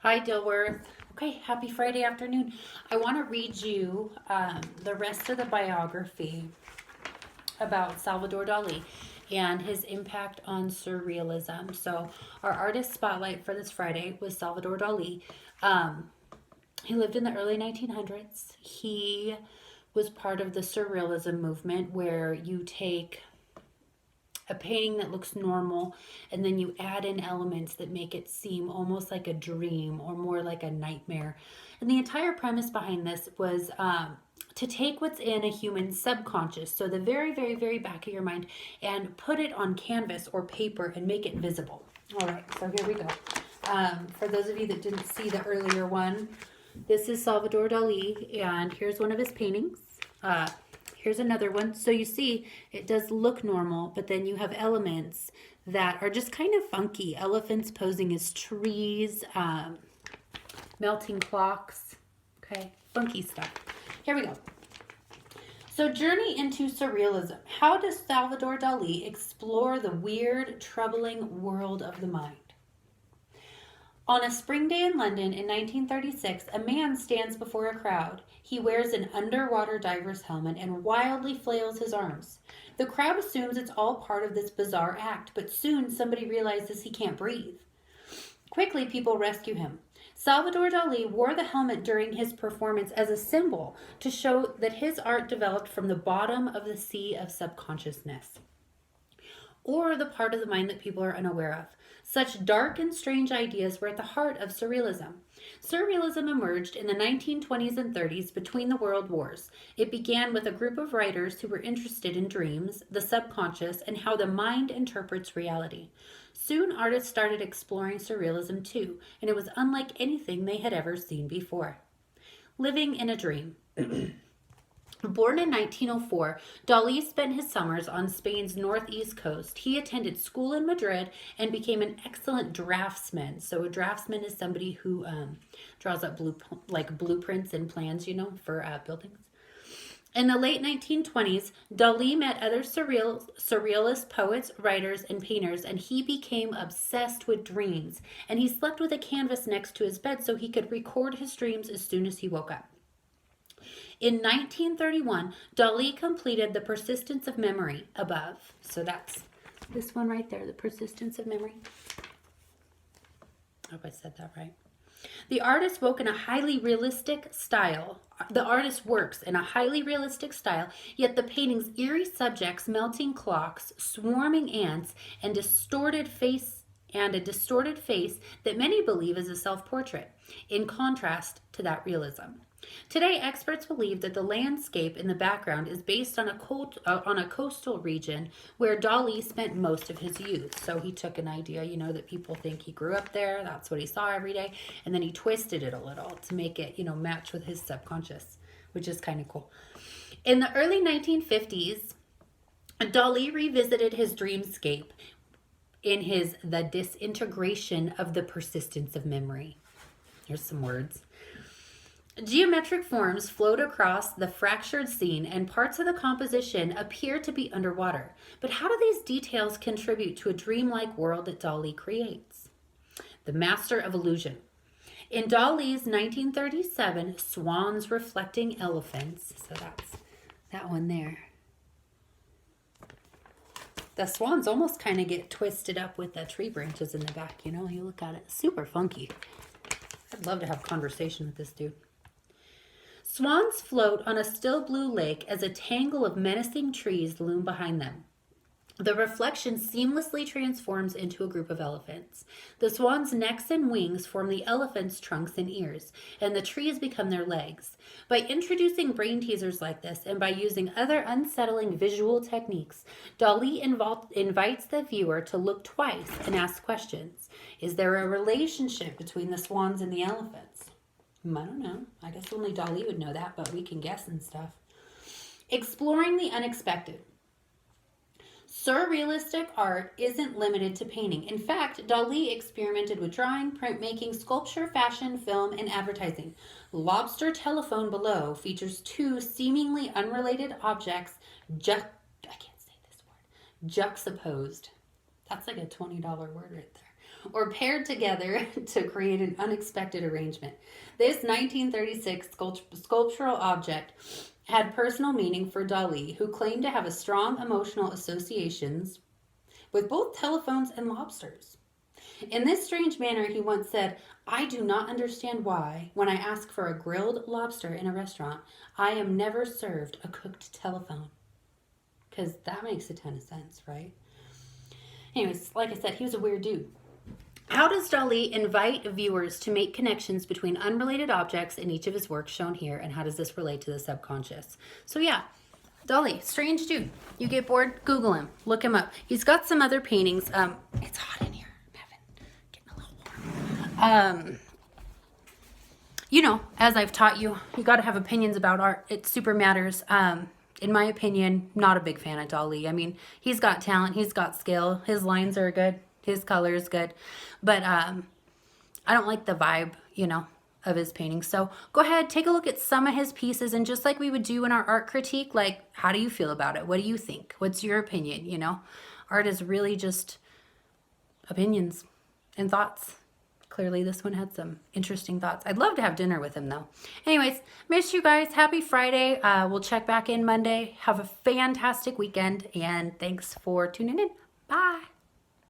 Hi, Dilworth. Okay, happy Friday afternoon. I want to read you the rest of the biography about Salvador Dali and his impact on surrealism. So, our artist spotlight for this Friday was Salvador Dali. Um, he lived in the early 1900s. He was part of the surrealism movement where you take a painting that looks normal and then you add in elements that make it seem almost like a dream or more like a nightmare. And the entire premise behind this was to take what's in a human's subconscious, so the very, very, very back of your mind, and put it on canvas or paper and make it visible. All right, so here we go. For those of you that didn't see the earlier one, this is Salvador Dali, and here's one of his paintings. Here's another one. So you see, it does look normal, but then you have elements that are just kind of funky. Elephants posing as trees, melting clocks, okay? Funky stuff. Here we go. So journey into surrealism. How does Salvador Dali explore the weird, troubling world of the mind? On a spring day in London in 1936, a man stands before a crowd. He wears an underwater diver's helmet and wildly flails his arms. The crowd assumes it's all part of this bizarre act, but soon somebody realizes he can't breathe. Quickly, people rescue him. Salvador Dali wore the helmet during his performance as a symbol to show that his art developed from the bottom of the sea of subconsciousness, or the part of the mind that people are unaware of. Such dark and strange ideas were at the heart of surrealism. Surrealism emerged in the 1920s and 30s between the world wars. It began with a group of writers who were interested in dreams, the subconscious, and how the mind interprets reality. Soon artists started exploring surrealism too, and it was unlike anything they had ever seen before. Living in a dream. Born in 1904, Dali spent his summers on Spain's northeast coast. He attended school in Madrid and became an excellent draftsman. So a draftsman is somebody who draws up blueprints and plans, for buildings. In the late 1920s, Dali met other surrealist poets, writers, and painters, and he became obsessed with dreams. And he slept with a canvas next to his bed so he could record his dreams as soon as he woke up. In 1931, Dali completed The Persistence of Memory above. So that's this one right there, The Persistence of Memory. I hope I said that right. The artist works in a highly realistic style, yet the painting's eerie subjects, melting clocks, swarming ants, and a distorted face that many believe is a self-portrait, in contrast to that realism. Today, experts believe that the landscape in the background is based on a coastal region where Dali spent most of his youth. So he took an idea, that people think he grew up there. That's what he saw every day. And then he twisted it a little to make it, match with his subconscious, which is kind of cool. In the early 1950s, Dali revisited his dreamscape in his The Disintegration of the Persistence of Memory. Here's some words. Geometric forms float across the fractured scene, and parts of the composition appear to be underwater. But how do these details contribute to a dreamlike world that Dali creates? The master of illusion. In Dali's 1937 Swans Reflecting Elephants, so that's that one there. The swans almost kind of get twisted up with the tree branches in the back, you look at it, super funky. I'd love to have a conversation with this dude. Swans float on a still blue lake as a tangle of menacing trees loom behind them. The reflection seamlessly transforms into a group of elephants. The swans' necks and wings form the elephants' trunks and ears, and the trees become their legs. By introducing brain teasers like this, and by using other unsettling visual techniques, Dali invites the viewer to look twice and ask questions. Is there a relationship between the swans and the elephants? I don't know. I guess only Dali would know that, but we can guess and stuff. Exploring the unexpected. Surrealistic art isn't limited to painting. In fact, Dali experimented with drawing, printmaking, sculpture, fashion, film, and advertising. Lobster Telephone below features two seemingly unrelated objects juxtaposed. That's like a $20 word right there. or paired together to create an unexpected arrangement. This 1936 sculptural object had personal meaning for Dali, who claimed to have a strong emotional associations with both telephones and lobsters. In this strange manner, he once said, "I do not understand why, when I ask for a grilled lobster in a restaurant, I am never served a cooked telephone." Because that makes a ton of sense, right? Anyways, like I said, he was a weird dude. How does Dali invite viewers to make connections between unrelated objects in each of his works shown here, and how does this relate to the subconscious? So yeah, Dali, strange dude. You get bored, Google him, look him up. He's got some other paintings. It's hot in here, Evan. Getting a little warm. You know, as I've taught you, you got to have opinions about art. It super matters. In my opinion, not a big fan of Dali. I mean, he's got talent, he's got skill, his lines are good, his color is good, but I don't like the vibe, you know, of his paintings. So go ahead, take a look at some of his pieces, and just like we would do in our art critique, like, how do you feel about it? What do you think? What's your opinion? You know, art is really just opinions and thoughts. Clearly this one had some interesting thoughts. I'd love to have dinner with him though. Anyways, miss you guys. Happy Friday. We'll check back in Monday. Have a fantastic weekend, and thanks for tuning in. Bye.